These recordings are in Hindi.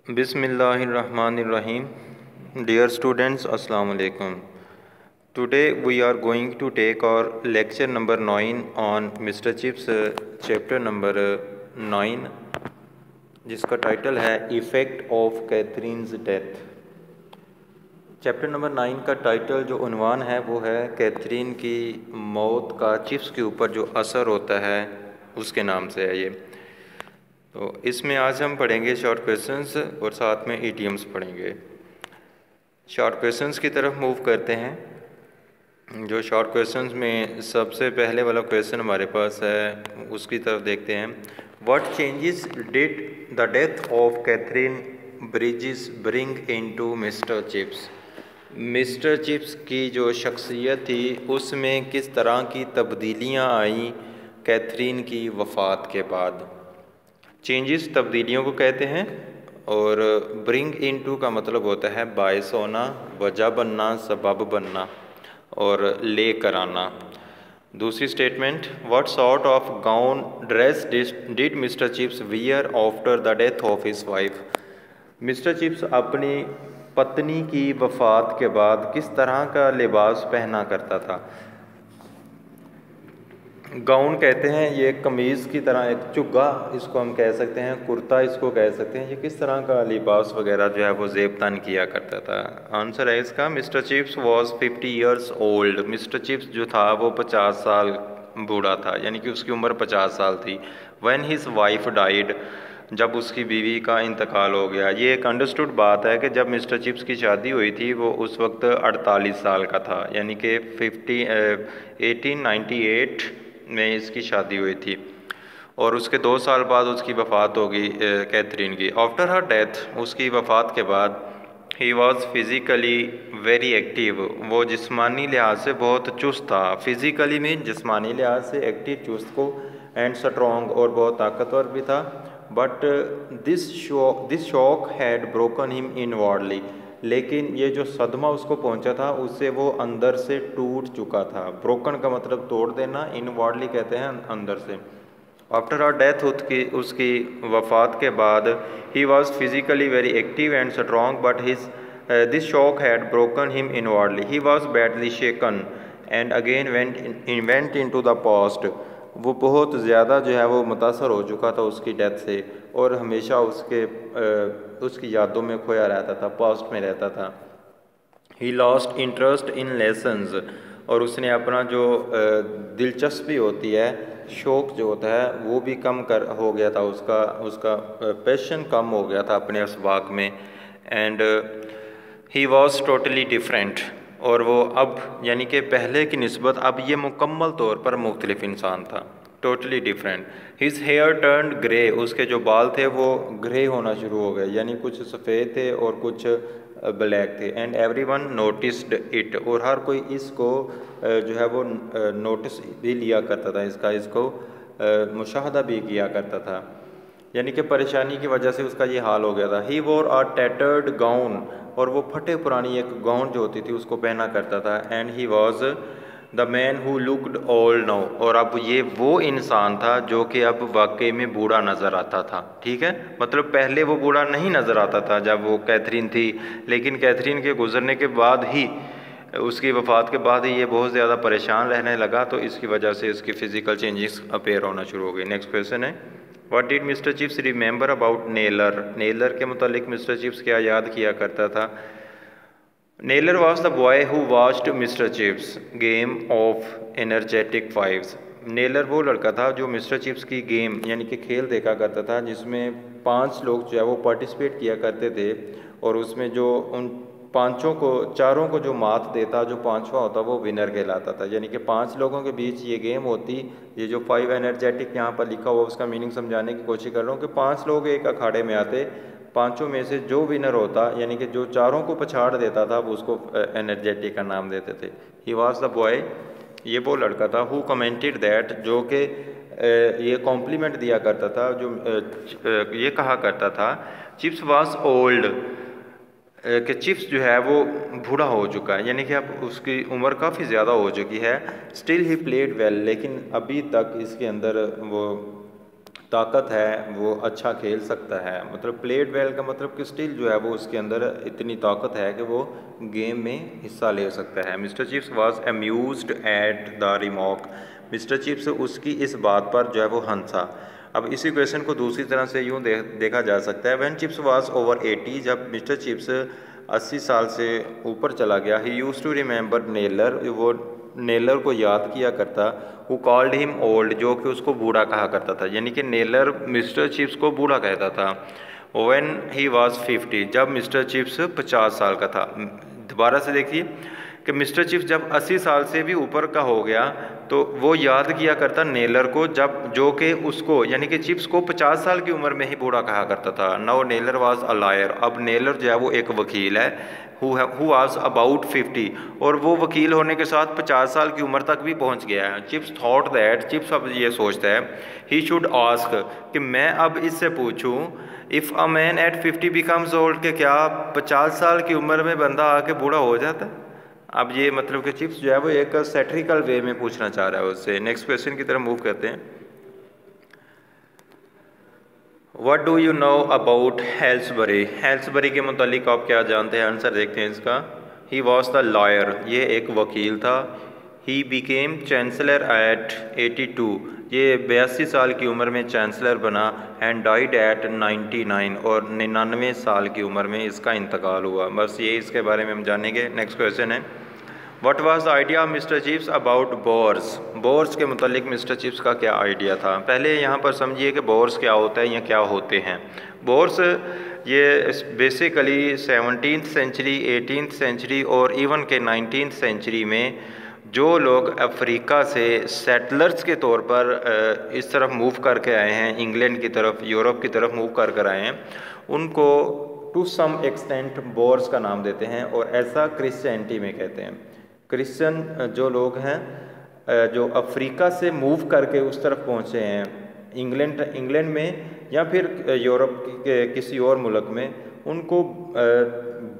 Bismillahirrahmanirrahim. Dear students, Assalamu alaikum. Today we are going to take our lecture number 9 on Mr. Chips chapter number 9 जिसका टाइटल है effect of Catherine's death. Chapter number 9 का टाइटल जो उन्वान है वो है कैथरीन की मौत का चिप्स के ऊपर जो असर होता है उसके नाम से है ये। तो इसमें आज हम पढ़ेंगे शॉर्ट क्वेश्चंस और साथ में ईडियम्स पढ़ेंगे। शॉर्ट क्वेश्चंस की तरफ मूव करते हैं। जो शॉर्ट क्वेश्चंस में सबसे पहले वाला क्वेश्चन हमारे पास है उसकी तरफ देखते हैं। What changes did the death of Katherine Bridges bring into Mr Chips. Mr Chips की जो शख्सियत थी उसमें किस तरह की तब्दीलियां आई कैथरीन की वफ़ात के बाद। चेंजेस तब्दीलियों को कहते हैं और ब्रिंग इनटू का मतलब होता है बायस होना, वजह बनना, सबब बनना और ले कर आना। दूसरी statement, what sort of gown dress did mister chips wear after the death of his wife. Mister chips अपनी पत्नी की वफ़ात के बाद किस तरह का लिबास पहना करता था। गाउन कहते हैं ये कमीज़ की तरह, एक चुग्गा इसको हम कह सकते हैं, कुर्ता इसको कह सकते हैं। ये किस तरह का लिबास वगैरह जो है वो ज़ेबतन किया करता था। आंसर है इसका mister chips was 50 years old. Mister chips जो था वो 50 साल बूढ़ा था, यानी कि उसकी उम्र 50 साल थी। व्हेन हिज वाइफ डाइड, जब उसकी बीवी का इंतकाल हो गया। ये एक अंडरस्टूड बात है कि जब मिस्टर चिप्स की शादी हुई थी वो उस वक्त 48 साल का था, यानी कि 1898 में इसकी शादी हुई थी और उसके 2 साल बाद उसकी वफ़ात हो गई कैथरीन की। आफ्टर हर डेथ, उसकी वफ़ात के बाद, he was physically very active, वो जिस्मानी लिहाज से बहुत चुस्त था। फिज़िकली में जिस्मानी लिहाज से एक्टिव, चुस्त को, एंड स्ट्रॉन्ग और बहुत ताकतवर भी था। But this shock had broken him inwardly, लेकिन ये जो सदमा उसको पहुंचा था उससे वो अंदर से टूट चुका था। ब्रोकन का मतलब तोड़ देना, इनवर्डली कहते हैं अंदर से। आफ्टर आर डेथ, उसकी वफ़ात के बाद, he was physically very active and strong but his this shock had broken him inwardly. He was badly shaken and again went into the past. वो बहुत ज़्यादा जो है वो मुतासर हो चुका था उसकी डेथ से और हमेशा उसकी यादों में खोया रहता था, पास्ट में रहता था। He lost interest in lessons, और उसने अपना जो दिलचस्पी होती है, शौक़ जो होता है वो भी कम हो गया था, उसका पैशन कम हो गया था अपने असबाक में। And he was totally different, और वो अब यानी कि पहले की निस्बत अब ये मुकम्मल तौर पर मुख्तलिफ इंसान था, totally different. His hair turned grey, उसके जो बाल थे वो ग्रे होना शुरू हो गए, यानी कुछ सफ़ेद थे और कुछ ब्लैक थे। एंड एवरीवन नोटिस्ड इट, और हर कोई इसको जो है वो नोटिस भी लिया करता था, इसको मुशाहदा भी किया करता था, यानी कि परेशानी की वजह से उसका ये हाल हो गया था। ही वोर अ टैटर्ड गाउन, और वो फटे पुरानी एक गाउन जो होती थी उसको पहना करता था। And he was the man who looked old now, और अब ये वो इंसान था जो कि अब वाकई में बूढ़ा नज़र आता था। ठीक है, मतलब पहले वो बूढ़ा नहीं नज़र आता था जब वो कैथरीन थी, लेकिन कैथरीन के गुजरने के बाद ही, उसकी वफ़ात के बाद ही ये बहुत ज़्यादा परेशान रहने लगा, तो इसकी वजह से इसकी फ़िज़िकल चेंजेस अपेयर होना शुरू हो गए। नेक्स्ट क्वेश्चन है, what did mister chips remember about Naylor. Naylor के मुतालिक मिस्टर चिप्स क्या याद किया करता था। Naylor was the boy who watched mister chips game of energetic fives. Naylor वो लड़का था जो मिस्टर चिप्स की गेम यानी कि खेल देखा करता था, जिसमें 5 लोग जो है वो पार्टिसिपेट किया करते थे, और उसमें जो उन चारों को जो मात देता, जो 5वां होता, वो विनर कहलाता था। यानी कि 5 लोगों के बीच ये गेम होती। ये जो 5 एनर्जेटिक यहाँ पर लिखा हुआ उसका मीनिंग समझाने की कोशिश कर रहा हूँ कि 5 लोग एक अखाड़े में आते, 5 में से जो विनर होता, यानी कि जो चारों को पछाड़ देता था, वो उसको एनर्जेटिक का नाम देते थे। ही वॉज द बॉय, ये वो लड़का था, हु कमेंटेड दैट, जो कि ये कॉम्प्लीमेंट दिया करता था, जो ये कहा करता था, चिप्स वॉज ओल्ड, कि चिप्स जो है वो बूढ़ा हो चुका है, यानी कि अब उसकी उम्र काफ़ी ज़्यादा हो चुकी है। स्टिल ही प्लेड वेल, लेकिन अभी तक इसके अंदर वो ताकत है, वो अच्छा खेल सकता है। मतलब प्लेड वेल का मतलब कि स्टिल जो है वो उसके अंदर इतनी ताकत है कि वो गेम में हिस्सा ले सकता है। Mister Chips was amused at the remark. Mister Chips उसकी इस बात पर जो है वो हंसा। अब इसी क्वेश्चन को दूसरी तरह से यूँ देखा जा सकता है। व्हेन चिप्स वाज ओवर 80, जब मिस्टर चिप्स 80 साल से ऊपर चला गया, he used to remember Naylor, वो नेलर को याद किया करता, हु कॉल्ड हिम ओल्ड, जो कि उसको बूढ़ा कहा करता था। यानी कि नेलर मिस्टर चिप्स को बूढ़ा कहता था। व्हेन ही वाज 50, जब मिस्टर चिप्स 50 साल का था। दोबारा से देखिए कि मिस्टर चिप्स जब 80 साल से भी ऊपर का हो गया तो वो याद किया करता नेलर को, जब जो कि उसको यानी कि चिप्स को 50 साल की उम्र में ही बूढ़ा कहा करता था। Now Naylor was a liar, अब नेलर जो है वो एक वकील है, हु वाज अबाउट 50, और वो वकील होने के साथ 50 साल की उम्र तक भी पहुंच गया है। चिप्स थॉट दैट, चिप्स अब ये सोचता है, ही शुड आस्क, कि मैं अब इससे पूछूं, if a man eight 50 becomes old, कि क्या 50 साल की उम्र में बंदा आके बूढ़ा हो जाता है। अब ये मतलब कि चिप्स जो है वो एक सैटरिकल वे में पूछना चाह रहा है उससे। नेक्स्ट क्वेश्चन की तरफ मूव करते हैं। What do you know about Helsbury. Helsbury के मुतालिक आप क्या जानते हैं? आंसर देखते हैं इसका। ही वॉज द लॉयर, ये एक वकील था। ही बिकेम चांसलर एट 82, ये 82 साल की उम्र में चांसलर बना। एंड डाइड एट 99, और 99 साल की उम्र में इसका इंतकाल हुआ। बस ये इसके बारे में हम जानेंगे। नेक्स्ट क्वेश्चन है, what was the idea of Mr Chips about Boers. Boers के मुतालिक मिस्टर चिप्स का क्या आइडिया था? पहले यहाँ पर समझिए कि बोर्स क्या होता है या क्या होते हैं। बोर्स ये basically 17th century, 18th century और इवन के 19th सेंचुरी में जो लोग अफ्रीका से सेटलर्स के तौर पर इस तरफ मूव करके आए हैं, इंग्लैंड की तरफ, यूरोप की तरफ मूव कर कर आए हैं, उनको टू सम एक्सटेंट बोर्स का नाम देते हैं, और ऐसा क्रिश्चियनिटी में कहते हैं। क्रिश्चियन जो लोग हैं जो अफ्रीका से मूव करके उस तरफ पहुँचे हैं इंग्लैंड में या फिर यूरोप के किसी और मुल्क में, उनको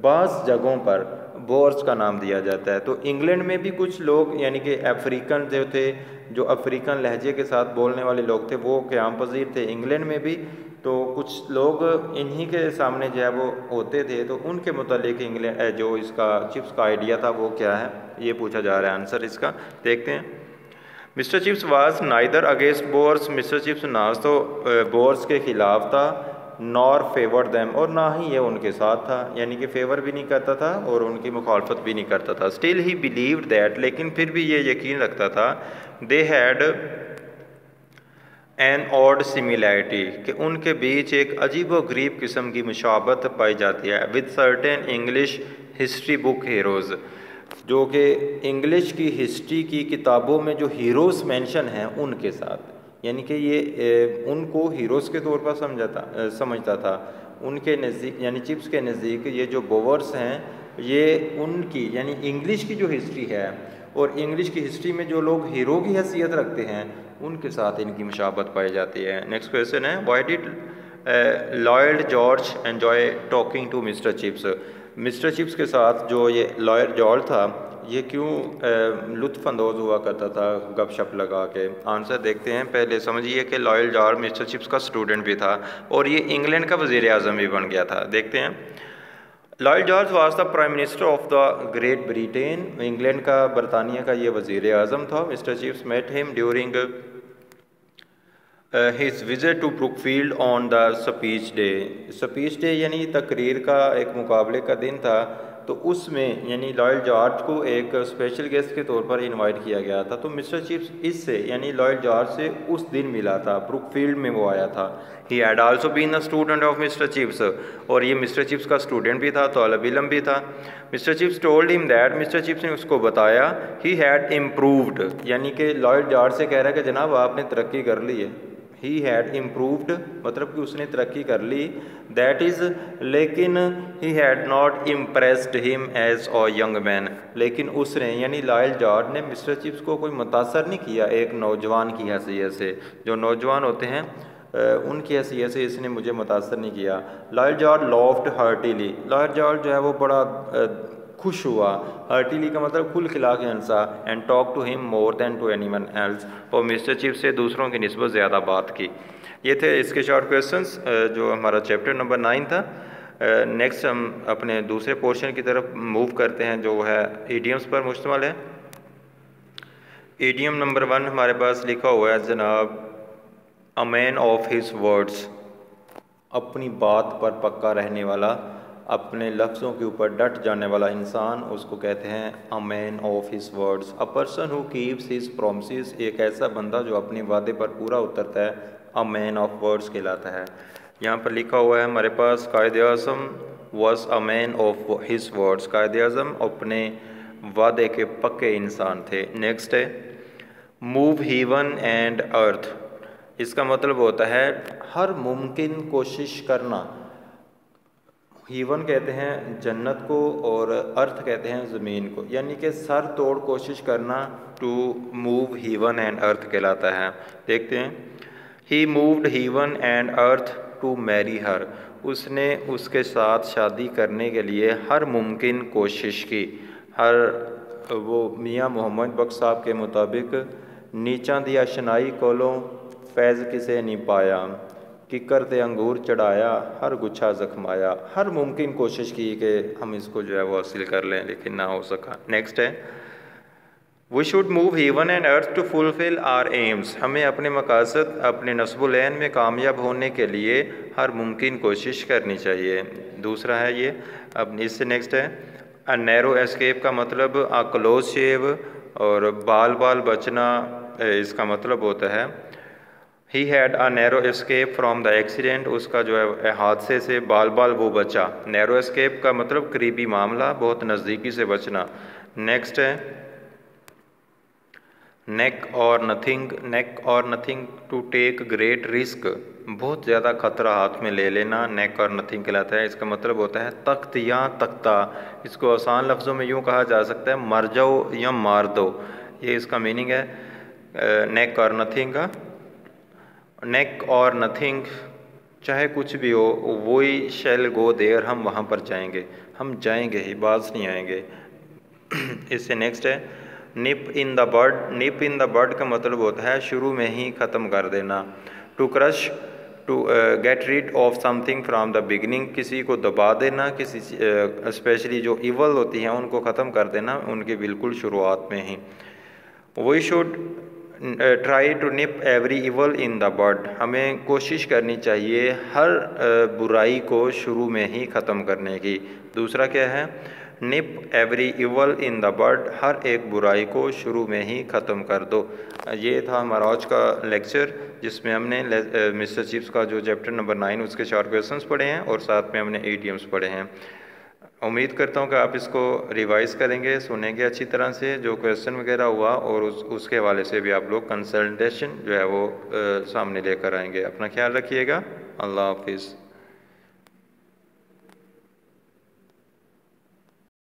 बाज़ जगहों पर बोर्स का नाम दिया जाता है। तो इंग्लैंड में भी कुछ लोग यानी कि अफ्रीकन जो थे, जो अफ्रीकन लहजे के साथ बोलने वाले लोग थे, वो क़याम पज़ीर थे इंग्लैंड में भी। तो कुछ लोग इन्हीं के सामने जो है वो होते थे। तो उनके मुतालिक इंग्लैंड जो इसका चिप्स का आइडिया था वो क्या है, ये पूछा जा रहा है। आंसर इसका देखते हैं। Mr Chips was neither against Boers, Mr Chips ना तो बोर्स के ख़िलाफ़ था, नॉर फेवर दैम, और ना ही ये उनके साथ था, यानी कि फेवर भी नहीं करता था और उनकी मुखालफत भी नहीं करता था। स्टिल ही बिलीव्ड दैट, लेकिन फिर भी ये यकीन रखता था, they had an odd similarity, कि उनके बीच एक अजीब व गरीब किस्म की मुशाबत पाई जाती है, with certain English history book heroes, जो कि इंग्लिश की हिस्ट्री की किताबों में जो हीरोज़ मेंशन हैं उनके साथ। यानी कि ये उनको हीरोज़ के तौर पर समझता था। उनके नज़दीक यानी चिप्स के नज़दीक ये जो बोवर्स हैं, ये उनकी यानी इंग्लिश की जो हिस्ट्री है और इंग्लिश की हिस्ट्री में जो लोग हीरो की हैसियत रखते हैं उनके साथ इनकी मुशाबत पाई जाती है। नेक्स्ट क्वेश्चन है, why did Lloyd George enjoy talking to Mr Chips. Mr Chips के साथ जो ये लॉयड जॉर्ज था, ये क्यों लुत्फ़अंदोज़ हुआ करता था गपशप लगा के? आंसर देखते हैं। पहले समझिए कि लॉयड जॉर्ज मिस्टर चिप्स का स्टूडेंट भी था और ये इंग्लैंड का वज़ीर आज़म भी बन गया था। देखते हैं। Lloyd George was the prime minister of the Great Britain, England का, बरतानिया का ये वज़ीर आज़म था। Mr Chips met him during his visit to Brookfield on the speech day. Speech day यानी तकरीर का एक मुकाबले का दिन था, तो उसमें यानी लॉयड जॉर्ज को एक स्पेशल गेस्ट के तौर पर इनवाइट किया गया था। तो मिस्टर चिप्स इससे यानी लॉयड जॉर्ज से उस दिन मिला था, ब्रुकफील्ड में वो आया था। He had also been a student of Mr Chips, और ये मिस्टर चिप्स का स्टूडेंट भी था, तौलब इल्म भी था। Mr chips told him that, mister chips ने उसको बताया, ही हैड इम्प्रूव्ड, यानी कि लॉयड जॉर्ज से कह रहा है कि जनाब आपने तरक्की कर ली है। ही हैड इम्प्रूव्ड मतलब कि उसने तरक्की कर ली, दैट इज़, लेकिन he had not impressed him as a young man, लेकिन उसने यानी लॉयड जॉर्ज ने मिस्टर चिप्स को कोई मुतासर नहीं किया एक नौजवान की हैसियत से। जो नौजवान होते हैं उनकी हैसियत से इसने मुझे मुतासर नहीं किया। Lloyd George laughed heartily, Lloyd George जो है वो बड़ा खुश हुआ। हार्टिली का मतलब खुल खिला के हंसा। And talk to him more than to anyone else, और मिस्टर चिप्स से दूसरों की निस्बत ज़्यादा बात की। ये थे इसके शॉर्ट क्वेश्चंस जो हमारा चैप्टर नंबर 9 था। नेक्स्ट हम अपने दूसरे पोर्शन की तरफ मूव करते हैं जो है ईडियम्स पर मुश्तमिल है। ईडियम नंबर 1 हमारे पास लिखा हुआ है जनाब, अ मैन ऑफ हिज वर्ड्स, अपनी बात पर पक्का रहने वाला, अपने लफ्ज़ों के ऊपर डट जाने वाला इंसान, उसको कहते हैं अ man of his words. A person who keeps his promises, एक ऐसा बंदा जो अपने वादे पर पूरा उतरता है, अ मैन ऑफ वर्ड्स कहलाता है। यहाँ पर लिखा हुआ है हमारे पास, Quaid-e-Azam was a man of his words, Quaid-e-Azam अपने वादे के पक्के इंसान थे। नेक्स्ट है मूव हेवन एंड अर्थ, इसका मतलब होता है हर मुमकिन कोशिश करना। हीवन कहते हैं जन्नत को और अर्थ कहते हैं ज़मीन को, यानी कि सर तोड़ कोशिश करना to move heaven and earth कहलाता है। देखते हैं, he moved heaven and earth to marry her, उसने उसके साथ शादी करने के लिए हर मुमकिन कोशिश की। हर वो मियाँ मोहम्मद बख्श साहब के मुताबिक, नीचा दिया शनाई कोलों फैज़ किसे नहीं पाया, किकर ते अंगूर चढ़ाया हर गुच्छा जख्माया। हर मुमकिन कोशिश की कि हम इसको जो है वो हासिल कर लें, लेकिन ना हो सका। नेक्स्ट है we should move heaven and earth to fulfil our aims, हमें अपने मकासद, अपने नस्बुल-ऐन में कामयाब होने के लिए हर मुमकिन कोशिश करनी चाहिए। दूसरा है ये, अब इससे नेक्स्ट है अ नैरो एस्केप, का मतलब अ क्लोज शेव, और बाल बाल बचना इसका मतलब होता है he had a narrow escape from the accident, उसका जो है हादसे से बाल बाल वो बचा। नैरो एस्केप का मतलब करीबी मामला, बहुत नज़दीकी से बचना। नेक्स्ट है नेक और नथिंग, नेक और nothing to take great risk, बहुत ज़्यादा खतरा हाथ में ले लेना नेक और नथिंग कहलाता है। इसका मतलब होता है तख्त या तख्ता, इसको आसान लफ्ज़ों में यूँ कहा जा सकता है मर जाओ या मार दो, ये इसका मीनिंग है नेक और नथिंग का। नेक और नथिंग, चाहे कुछ भी हो, वही शैल गो देयर, हम वहाँ पर जाएंगे, हम जाएंगे ही, बाज नहीं आएंगे। इससे नेक्स्ट है nip in the bird, nip in the bird का मतलब होता है शुरू में ही ख़त्म कर देना। To crush, to get rid of something from the beginning, किसी को दबा देना, किसी स्पेशली जो इवल होती हैं उनको ख़त्म कर देना उनकी बिल्कुल शुरुआत में ही। We should try to nip every evil in the bird, हमें कोशिश करनी चाहिए हर बुराई को शुरू में ही ख़त्म करने की। दूसरा क्या है, nip every evil in the bird, हर एक बुराई को शुरू में ही ख़त्म कर दो। ये था हमारा आज का लेक्चर, जिसमें हमने मिस्टर चिप्स का जो चैप्टर नंबर 9 उसके शॉर्ट क्वेश्चंस पढ़े हैं और साथ में हमने ईडियम्स पढ़े हैं। उम्मीद करता हूँ कि आप इसको रिवाइज करेंगे, सुनेंगे अच्छी तरह से जो क्वेश्चन वगैरह हुआ, और उसके हवाले से भी आप लोग कंसल्टेशन जो है वो सामने लेकर आएंगे। अपना ख्याल रखिएगा। अल्लाह हाफिज़।